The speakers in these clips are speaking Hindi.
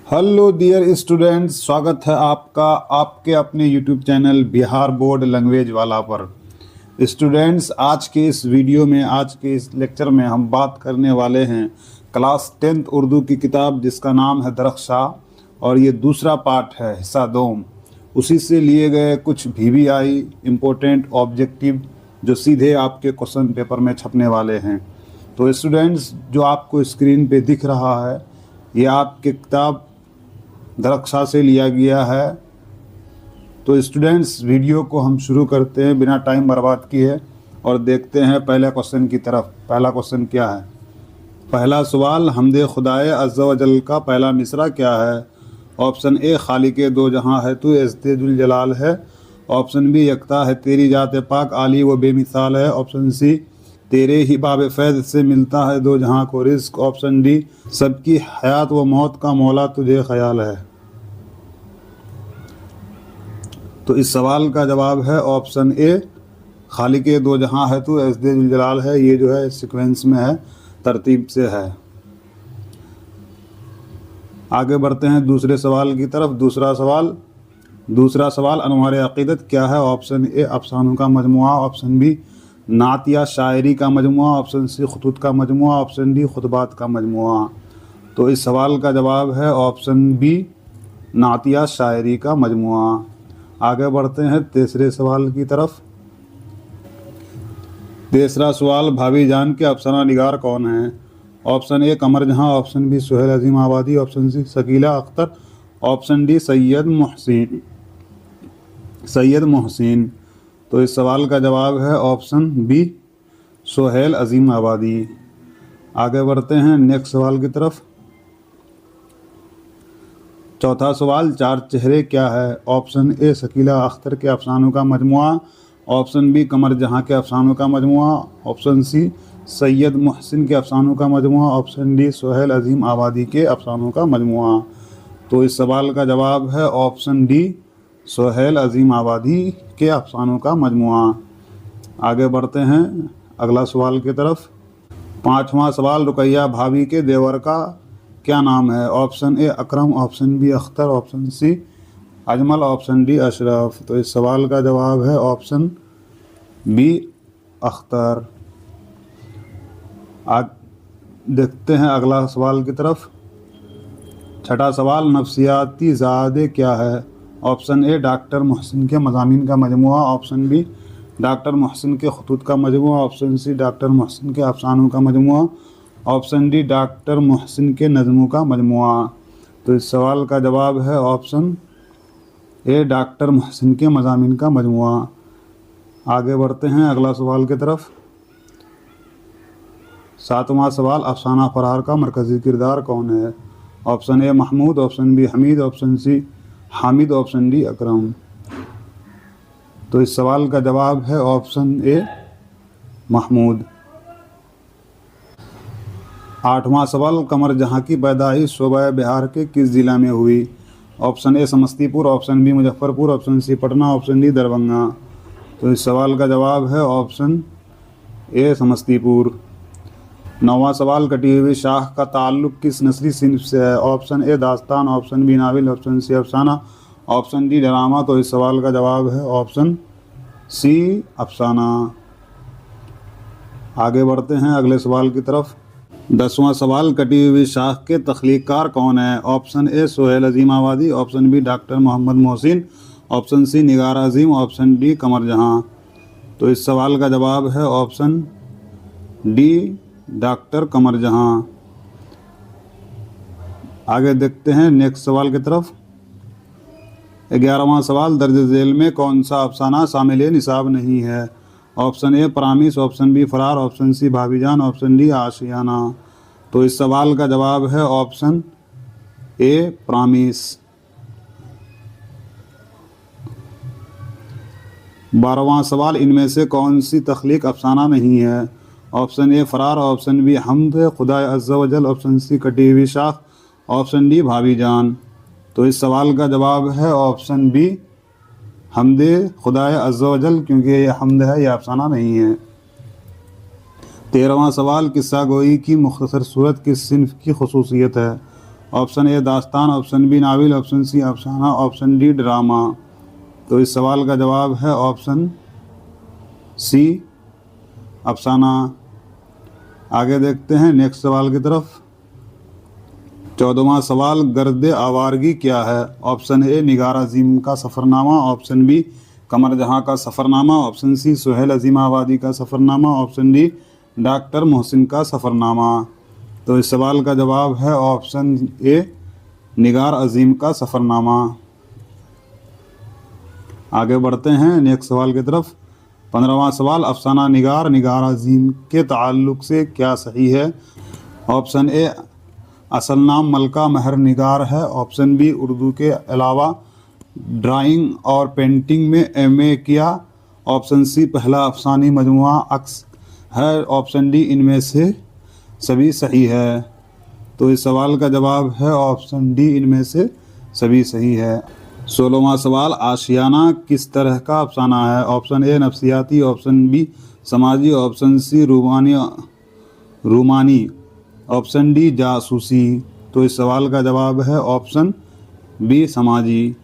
हेलो डियर स्टूडेंट्स, स्वागत है आपका आपके अपने YouTube channel Bihar board language वाला पर। स्टूडेंट्स, आज के इस वीडियो में, आज के इस लेक्चर में हम बात करने वाले हैं क्लास 10th उर्दू की किताब जिसका नाम है दरख्शां, और ये दूसरा पार्ट है, हिस्सा 2। उसी से लिए गए कुछ VVI इम्पोर्टेंट ऑब्जेक्टिव जो सीधे आपके क्वेश्चन पेपर में छपने वाले हैं। तो स्टूडेंट्स, जो आपको स्क्रीन पे दिख रहा है ये आपकी किताब दरख्शां से लिया गया है। तो स्टूडेंट्स, वीडियो को हम शुरू करते हैं बिना टाइम बर्बाद किए और देखते हैं पहले क्वेश्चन की तरफ। पहला क्वेश्चन क्या है? पहला सवाल, हमदे खुदाए अज़्ज़ा व जल का पहला मिसरा क्या है? ऑप्शन ए, खालिके दो जहां है तू इज़्ज़ते जुल जलाल है। ऑप्शन बी, यकता है तेरी जात पाक आली व बेमिसाल है। ऑप्शन सी, तेरे ही बाब फैज़ से मिलता है दो जहां को रिज़्क़। ऑप्शन डी, सबकी हयात व मौत का मौला तुझे ख्याल है। तो इस सवाल का जवाब है ऑप्शन ए, खालिके दो जहां है तू इज़्ज़ते जुल जलाल है। ये जो है सीक्वेंस में है, तरतीब से है। आगे बढ़ते हैं दूसरे सवाल की तरफ। दूसरा सवाल अनवार अक़ीदत क्या है? ऑप्शन ए, अफ़सानों का मजमुआ। ऑप्शन बी, नात या शायरी का मजमुआ। ऑप्शन सी, खुतूत का मजमुआ। ऑप्शन डी, खुतबात का मजमुआ। तो इस सवाल का जवाब है ऑप्शन बी, नात या शायरी का मजमुआ। आगे बढ़ते हैं तीसरे सवाल की तरफ। तीसरा सवाल, भाभी जान के अफसाना निगार कौन है? Option A, Qamar Jahan. Option B, Suhail Azim Abadi. Option C, Shakila Akhtar. Option D, Syed Mohsin. तो इस सवाल का जवाब है ऑप्शन बी, सुहेल अजीम आबादी। आगे बढ़ते हैं नेक्स्ट सवाल की तरफ। चौथा सवाल, चार चेहरे क्या है? ऑप्शन ए, शकीला अख्तर के अफसानों का मजमुआ। ऑप्शन बी, कमर जहां के अफसानों का मजमुआ। ऑप्शन सी, सैयद मोहसिन के अफसानों का मजमुआ। ऑप्शन डी, सुहेल अजीम आबादी के अफसानों का मजमुआ। तो इस सवाल का जवाब है ऑप्शन डी, सुहेल अजीम आबादी के अफसानों का मजमुआ। आगे बढ़ते हैं अगला सवाल की तरफ। पाँचवा सवाल, रुकैया भाभी के देवर का क्या नाम है? Option A, Akram. Option B, Akhtar. Option C, Ajmal. Option D, Ashraf. तो इस सवाल का जवाब है ऑप्शन बी, अख्तर। देखते हैं अगला सवाल की तरफ। छठा सवाल, नफ्सियाती ज़ादे क्या है? ऑप्शन ए, डॉक्टर मोहसिन के मज़ामीन का मजमुआ। ऑप्शन बी, डॉक्टर मोहसिन के खुतूत का मजमुआ। ऑप्शन सी, डॉक्टर मोहसिन के अफसानों का मजमुआ। ऑप्शन डी, डॉक्टर मोहसिन के नज़मों का मजमुआ। तो इस सवाल का जवाब है ऑप्शन ए, डॉक्टर मोहसिन के मज़ामीन का मजमुआ। आगे बढ़ते हैं अगला सवाल की तरफ। सातवां सवाल, अफसाना फरार का मरकज़ी किरदार कौन है? Option A, Mahmood. Option B, Hameed. Option C, Hamid. Option D, Akram. तो इस सवाल का जवाब है ऑप्शन ए, महमूद। आठवां सवाल, कमर जहां की पैदाइश सूबा बिहार के किस ज़िला में हुई? Option A, Samastipur. Option B, Muzaffarpur. Option C, Patna. Option D, Darbhanga. तो इस सवाल का जवाब है ऑप्शन ए, समस्तीपुर। नौवां सवाल, कटी हुई शाख का ताल्लुक़ किस नस्ली सिन्फ से है? ऑप्शन ए, दास्तान। Option B, novel. Option C, अफसाना। Option D, drama. तो इस सवाल का जवाब है ऑप्शन सी, अफसाना। आगे बढ़ते हैं अगले सवाल की तरफ। 10वां सवाल, कटी हुई शाख के तख्लीक़कार कौन है? ऑप्शन ए, Suhail Azim Abadi. Option B, doctor Mohammad Mohsin. Option C, Nigar Azim. Option D, Qamar Jahan. तो इस सवाल का जवाब है ऑप्शन डी, डॉक्टर कमर जहां। आगे देखते हैं नेक्स्ट सवाल की तरफ। 11वां सवाल, दर्ज झेल में कौन सा अफसाना शामिल निसाब नहीं है? Option A, promise. Option B, Farar. Option C, Bhabhijan. Option D, Ashiyana. तो इस सवाल का जवाब है ऑप्शन ए, प्रामिस। 12वां सवाल, इनमें से कौन सी तख्लीक अफसाना नहीं है? ऑप्शन ए, फरार। ऑप्शन बी, हमद खुदा अज़्ज़ा व जल। Option C, Kati Hui Shakh. Option D, Bhabhijan. तो इस सवाल का जवाब है ऑप्शन बी, हमदे खुदाए अज़्ज़ा व जल, क्योंकि ये हमद है, यह अफसाना नहीं है। 13वां सवाल, किस्सा गोई की मुख्तसर सूरत किस सिन्फ की खसूसियत है? ऑप्शन ए दास्तान, option B novel, option C अफसाना, ऑप्शन डी ड्रामा। तो इस सवाल का जवाब है ऑप्शन सी अफसाना। आगे देखते हैं नेक्स्ट सवाल की तरफ। 14वां सवाल, गर्द आवारगी क्या है? ऑप्शन ए निगार अजीम का सफ़रनामा, ऑप्शन बी कमर जहां का सफ़रनामा, ऑप्शन सी सुहेल अजीम आबादी का सफ़रनामा, ऑप्शन डी डॉक्टर मोहसिन का सफ़रनामा। तो इस सवाल का जवाब है ऑप्शन ए निगार अजीम का सफ़रनामा। आगे बढ़ते हैं नेक्स्ट सवाल की तरफ। 15वां सवाल, अफसाना निगार निगार अजीम के ताल्लुक़ से क्या सही है? ऑप्शन ए असल नाम मलका महर निगार है, ऑप्शन बी उर्दू के अलावा ड्राइंग और पेंटिंग में एमए किया, ऑप्शन सी पहला अफसानी मजमुआ अक्स है, ऑप्शन डी इनमें से सभी सही है। तो इस सवाल का जवाब है ऑप्शन डी इनमें से सभी सही है। 16वां सवाल, आशियाना किस तरह का अफसाना है? ऑप्शन ए नफ्सियाती, ऑप्शन बी समाजी, ऑप्शन सी रूमानी, ऑप्शन डी जासूसी। तो इस सवाल का जवाब है ऑप्शन बी समाजी।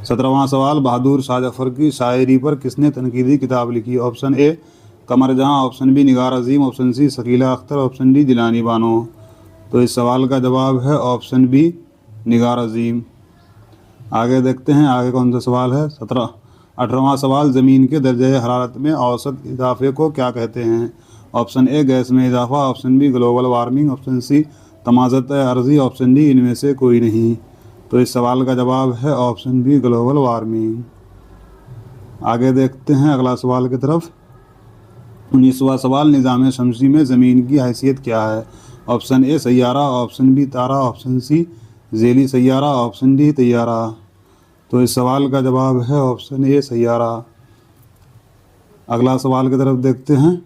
17वां सवाल, बहादुर शाह जफर की शायरी पर किसने तनकीदी किताब लिखी? Option A Qamar Jahan, option B Nigar Azim, option C Shakila Akhtar, option D Jilani Bano. तो इस सवाल का जवाब है ऑप्शन बी निगार अजीम। आगे देखते हैं आगे कौन सा सवाल है। 18वां सवाल, ज़मीन के दर्जे हरारत में औसत इजाफे को क्या कहते हैं? ऑप्शन ए गैस में इजाफा, option B global warming, option C तमाज़त अर्ज़ी, ऑप्शन डी इनमें से कोई नहीं। तो इस सवाल का जवाब है ऑप्शन बी ग्लोबल वार्मिंग। आगे देखते हैं अगला सवाल की तरफ। 19वां सवाल, निज़ाम शमसी में ज़मीन की हैसियत क्या है? ऑप्शन ए सैयारा, ऑप्शन बी तारा, ऑप्शन सी ज़ेली सैयारा, ऑप्शन डी तैयारा। तो इस सवाल का जवाब है ऑप्शन ए सैयारा। अगला सवाल की तरफ देखते हैं।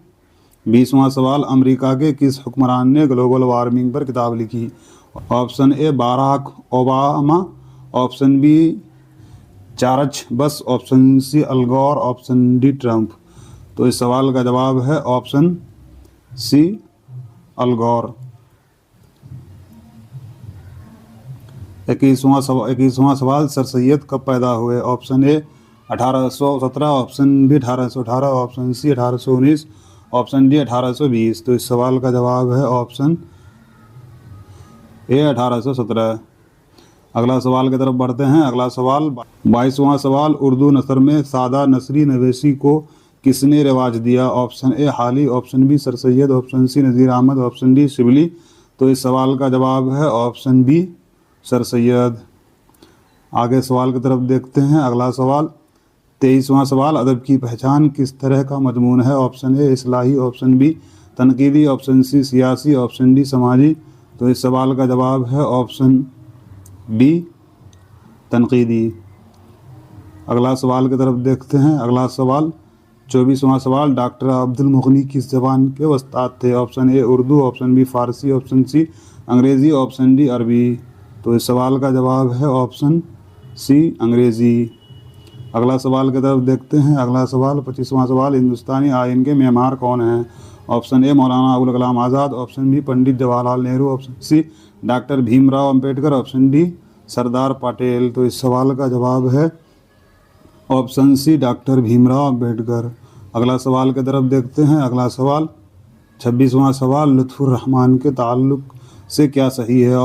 20वां सवाल, अमेरिका के किस हुक्मरान ने ग्लोबल वार्मिंग पर किताब लिखी? Option A Barack Obama, option B George Bush, option C Al Gore, option D Trump. तो इस सवाल का जवाब है ऑप्शन सी अल गोर। 21वां सवाल, सर सैयद कब पैदा हुए? Option A 1817, option B 1818, option C 1819, option D 1820। तो इस सवाल का जवाब है ऑप्शन ए 1817। अगला सवाल की तरफ बढ़ते हैं। अगला सवाल 22वां सवाल, उर्दू नसर में सादा नसरी नवेशी को किसने रिवाज दिया? Option A Hali, option B sir Syed, option C Nazir Ahmad, option D Shibli. तो इस सवाल का जवाब है ऑप्शन बी सर सैयद। आगे सवाल की तरफ देखते हैं। अगला सवाल 23वां सवाल, अदब की पहचान किस तरह का मजमून है? ऑप्शन ए इस्लाही, ऑप्शन बी तनकीदी, ऑप्शन सी सियासी, ऑप्शन डी समाजी। तो इस सवाल का जवाब है ऑप्शन बी तनकीदी। अगला सवाल की तरफ देखते हैं। अगला सवाल 24वां सवाल, डॉक्टर अब्दुल मुगनी किस ज़बान के उस्ताद थे? Option A Urdu, option B Farsi, option C Angrezi, option D अरबी। तो इस सवाल का जवाब है ऑप्शन सी अंग्रेज़ी। अगला सवाल की तरफ देखते हैं। अगला सवाल 25वां सवाल, हिंदुस्तानी आइन के मेमार कौन हैं? Option A Maulana Abul Kalam Azad, option B Pandit Jawaharlal Nehru, option C doctor Bhimrao Ambedkar, option D Sardar Patel. तो इस सवाल का जवाब है option C doctor Bhimrao Ambedkar. अगला सवाल की तरफ देखते हैं। अगला सवाल 26वां सवाल, लुत्फ़ुर रहमान के ताल्लुक़ से क्या सही है?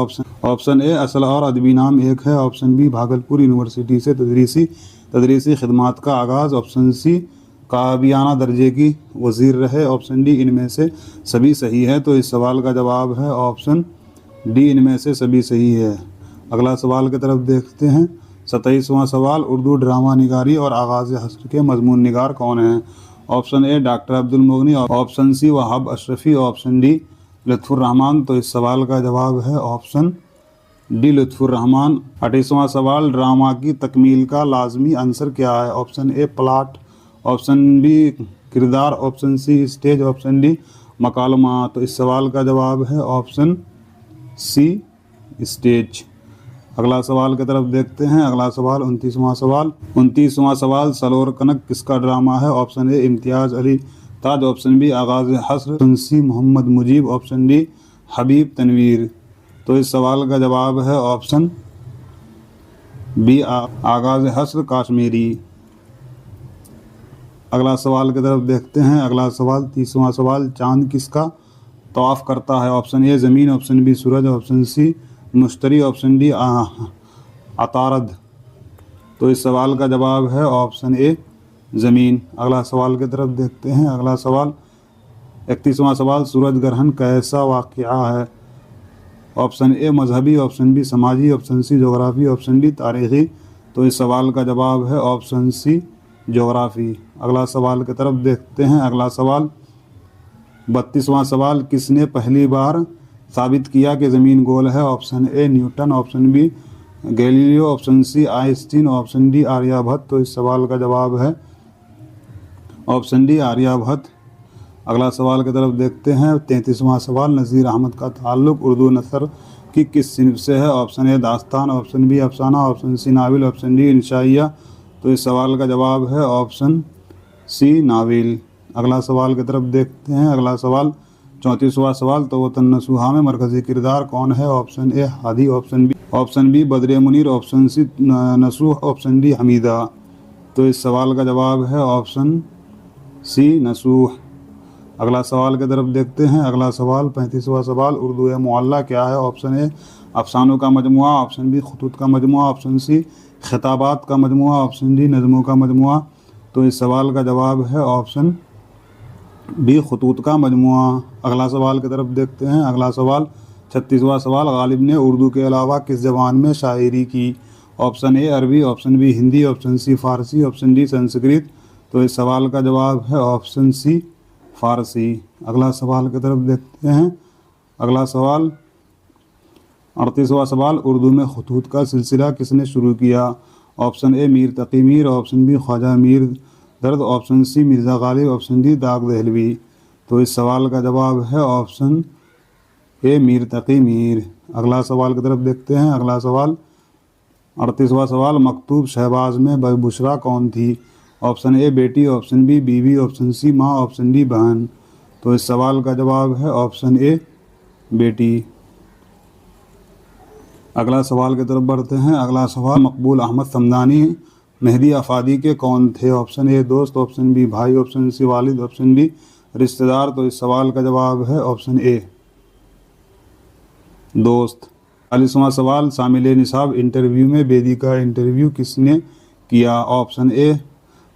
ऑप्शन ए असल और अदबी नाम एक है, ऑप्शन बी भागलपुर यूनिवर्सिटी से तदरीसी खिदमात का आगाज़, ऑप्शन सी काबियाना दर्जे की वज़ीर रहे, ऑप्शन डी इनमें से सभी सही है। तो इस सवाल का जवाब है ऑप्शन डी इनमें से सभी सही है। अगला सवाल की तरफ देखते हैं। 27वां सवाल, उर्दू ड्रामा निगारी और आगाज़ हस्र के मजमून निगार कौन हैं? ऑप्शन ए डॉक्टर अब्दुल मुगनी, option C Wahab Ashrafi, option D Lutfur Rahman. तो इस सवाल का जवाब है ऑप्शन डी लुत्फ़ुर रहमान। 28वां सवाल, ड्रामा की तकमील का लाजमी अंसर क्या है? Option A plot, option B किरदार, option C stage, option D मकालमा। तो इस सवाल का जवाब है ऑप्शन सी स्टेज। अगला सवाल की तरफ देखते हैं। अगला सवाल 29वां सवाल, सलोर कनक किसका ड्रामा है? Option A Imtiaz Ali Taj, option B आगाज़ Hashr, option C Mohammad Mujeeb, option D Habib Tanvir. तो इस सवाल का जवाब है ऑप्शन बी आगाज हस्र काश्मीरी। अगला सवाल की तरफ देखते हैं। अगला सवाल 30वां सवाल, चांद किसका तवाफ करता है? ऑप्शन ए ज़मीन, ऑप्शन बी सूरज, ऑप्शन सी मुश्तरी, ऑप्शन डी अतारद। तो इस सवाल का जवाब है ऑप्शन ए ज़मीन। अगला सवाल की तरफ देखते हैं। अगला सवाल 31वां सवाल, सूरज ग्रहण कैसा वाक़या है? ऑप्शन ए मजहबी, ऑप्शन बी समाजी, option C geography, option D तारीख़ी। तो इस सवाल का जवाब है ऑप्शन सी जोग्राफ़ी। अगला सवाल की तरफ देखते हैं। अगला सवाल 32वां सवाल, किसने पहली बार साबित किया कि ज़मीन गोल है? Option A Newton, option B Galileo, option C Einstein, option D Aryabhatta. तो इस सवाल का जवाब है ऑप्शन डी आर्यभट्ट। अगला सवाल की तरफ देखते हैं। 33वां सवाल, नज़ीर अहमद का ताल्लुक़ उर्दू नसर की किस सिनफ से है? ऑप्शन ए दास्तान, ऑप्शन बी अफसाना, ऑप्शन सी नाविल, ऑप्शन डी इंशाइया। तो इस सवाल का जवाब है ऑप्शन सी नाविल। अगला सवाल की तरफ देखते हैं। अगला सवाल 34वां सवाल, तो वतन नसूहा में मरकज़ी किरदार कौन है? Option A Hadi, option B Badr Munir, option C Nasuh, option D Hamida. तो इस सवाल का जवाब है ऑप्शन सी नसूह। अगला सवाल की तरफ देखते हैं। अगला सवाल 35वां सवाल, उर्दू मुअल्ला क्या है? ऑप्शन ए अफसानों का मजमुआ, ऑप्शन बी खतूत का मजमुआ, ऑप्शन सी खिताबात का मजमुआ, ऑप्शन डी नज़मों का मजमुआ। तो इस सवाल का जवाब है ऑप्शन बी खतूत का मजमुआ। अगला सवाल की तरफ देखते हैं। अगला सवाल 36वां सवाल, गालिब ने उर्दू के अलावा किस ज़बान में शायरी की? Option A Arabi, option B Hindi, option C Farsi, option D Sanskrit. तो इस सवाल का जवाब है ऑप्शन सी फ़ारसी। अगला सवाल की तरफ देखते हैं। अगला सवाल 38वां सवाल, उर्दू में खतूत का सिलसिला किसने शुरू किया? Option A Mir Taqi Mir, option B Khwaja Mir Dard, option C Mirza Ghalib, option D Dagh Dehlavi. तो इस सवाल का जवाब है ऑप्शन ए मीर तक़ी मीर। अगला सवाल की तरफ देखते हैं। अगला सवाल 38वां सवाल, मकतूब शहबाज में बुशरा कौन थी? ऑप्शन ए बेटी, ऑप्शन बी बीवी, ऑप्शन सी माँ, ऑप्शन डी बहन। तो इस सवाल का जवाब है ऑप्शन ए बेटी। अगला सवाल की तरफ बढ़ते हैं। अगला सवाल, मकबूल अहमद समदानी मेहदी आफादी के कौन थे? ऑप्शन ए दोस्त, ऑप्शन बी भाई, ऑप्शन सी वालिद, ऑप्शन डी रिश्तेदार। तो इस सवाल का जवाब है ऑप्शन ए दोस्त। 40वां सवाल, शामिल निसाब इंटरव्यू में बेदी का इंटरव्यू किसने किया? Option A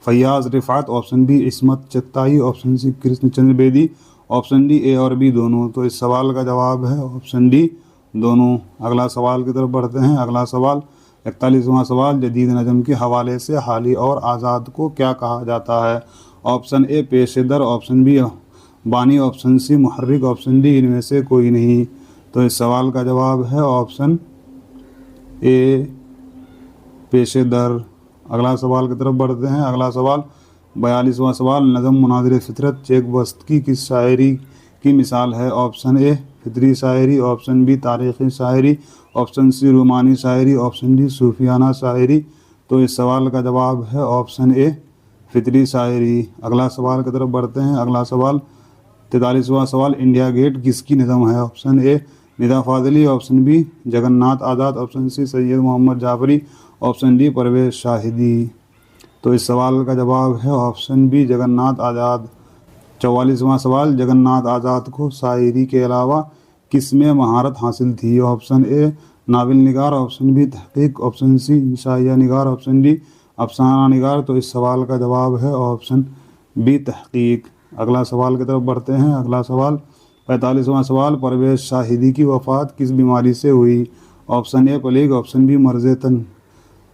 Faiyaz Rifat, option B Ismat Chughtai, option C Krishnachandra Bedi, option D A और बी दोनों। तो इस सवाल का जवाब है ऑप्शन डी दोनों। अगला सवाल की तरफ बढ़ते हैं। अगला सवाल 41वां सवाल, जदीद नज़म के हवाले से हाली और आज़ाद को क्या कहा जाता है? ऑप्शन ए पेशेदर, ऑप्शन बी बानी, ऑप्शन सी मुहर्रिक, ऑप्शन डी इनमें से कोई नहीं। तो इस सवाल का जवाब है ऑप्शन ए पेशेदर। अगला सवाल की तरफ बढ़ते हैं। अगला सवाल 42वां सवाल, नज़म मुनाज़िर फ़ितरत चेक बस्त की किस शायरी की मिसाल है? ऑप्शन ए फितरी शायरी, ऑप्शन बी तारीख़ी शायरी, ऑप्शन सी रूमानी शायरी, ऑप्शन डी सूफियाना शायरी। तो इस सवाल का जवाब है ऑप्शन ए फितरी शायरी। अगला सवाल की तरफ बढ़ते हैं। अगला सवाल 43वां सवाल, इंडिया गेट किसकी निज़म है? Option A Nida Fazli, option B Jagannath Azad, option C Syed Mohammad Jafri, option D Parvez Shahidi. तो इस सवाल का जवाब है ऑप्शन बी जगन्नाथ आज़ाद। 44वां सवाल, जगन्नाथ आज़ाद को शायरी के अलावा किस में महारत हासिल थी? ऑप्शन ए नाविल निगार, ऑप्शन बी तहक़ीक़, ऑप्शन सी इंशाइया निगार, ऑप्शन डी अफसाना निगार। तो इस सवाल का जवाब है ऑप्शन बी तहक़ीक़। अगला सवाल की तरफ बढ़ते हैं। अगला सवाल 45वां सवाल, परवेज़ शाहिदी की वफ़ात किस बीमारी से हुई? Option A plague, option B मर्ज़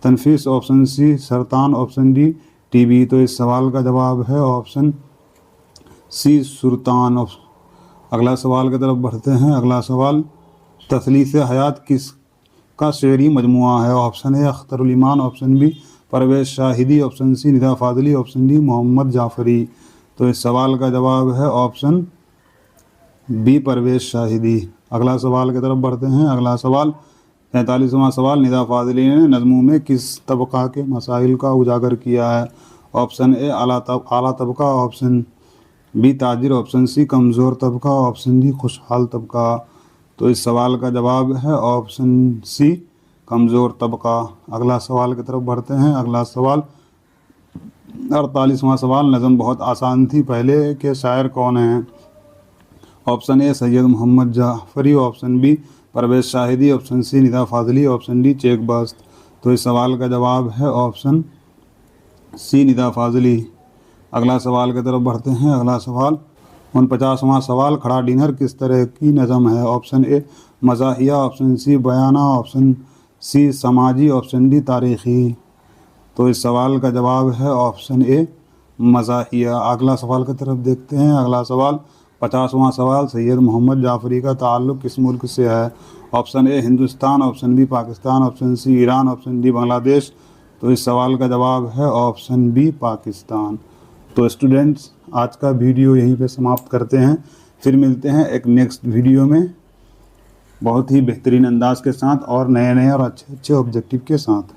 तनफीस, ऑप्शन सी सरतान, ऑप्शन डी टीबी। तो इस सवाल का जवाब है ऑप्शन सी सुरतान। अगला सवाल की तरफ बढ़ते हैं। अगला सवाल, तसलीस हयात किस का शेरी मजमुआ है? Option A Akhtarul Iman, option B Parvez Shahidi, option C Nida Fazli, option D Mohammad Jafri. तो इस सवाल का जवाब है ऑप्शन बी परवेज़ शाहिदी। अगला सवाल की तरफ बढ़ते हैं। अगला सवाल 43वां सवाल, निदा फाजली ने नज़मों में किस तबका के मसाइल का उजागर किया है? ऑप्शन ए आला तबका, ऑप्शन बी ताजिर, ऑप्शन सी कमज़ोर तबका, ऑप्शन डी खुशहाल तबका। तो इस सवाल का जवाब है ऑप्शन सी, कमज़ोर तबका। अगला सवाल की तरफ बढ़ते हैं। अगला सवाल 48वां सवाल। नज़म बहुत आसान थी। पहले के शायर कौन हैं? Option A Syed Mohammad Jafri, option B Parvez Shahidi, option C Nida Fazli, option D Chakbast. तो इस सवाल का जवाब है ऑप्शन सी, निदा फाजली। अगला सवाल की तरफ बढ़ते हैं। अगला सवाल 49वां सवाल। खड़ा डिनर किस तरह की नज़म है? ऑप्शन ए मज़ाहिया, ऑप्शन सी बयाना, ऑप्शन सी समाजी, ऑप्शन डी तारीख़ी। तो इस सवाल का जवाब है ऑप्शन ए मज़ाहिया। अगला सवाल की तरफ देखते हैं। अगला सवाल 50वां सवाल। सैयद मोहम्मद जाफरी का ताल्लुक़ किस मुल्क से है? Option A Hindustan, option B Pakistan, option C Iran, option D Bangladesh. तो इस सवाल का जवाब है ऑप्शन बी पाकिस्तान। तो स्टूडेंट्स, आज का वीडियो यहीं पे समाप्त करते हैं। फिर मिलते हैं एक नेक्स्ट वीडियो में बहुत ही बेहतरीन अंदाज के साथ और नए नए और अच्छे अच्छे ऑब्जेक्टिव के साथ।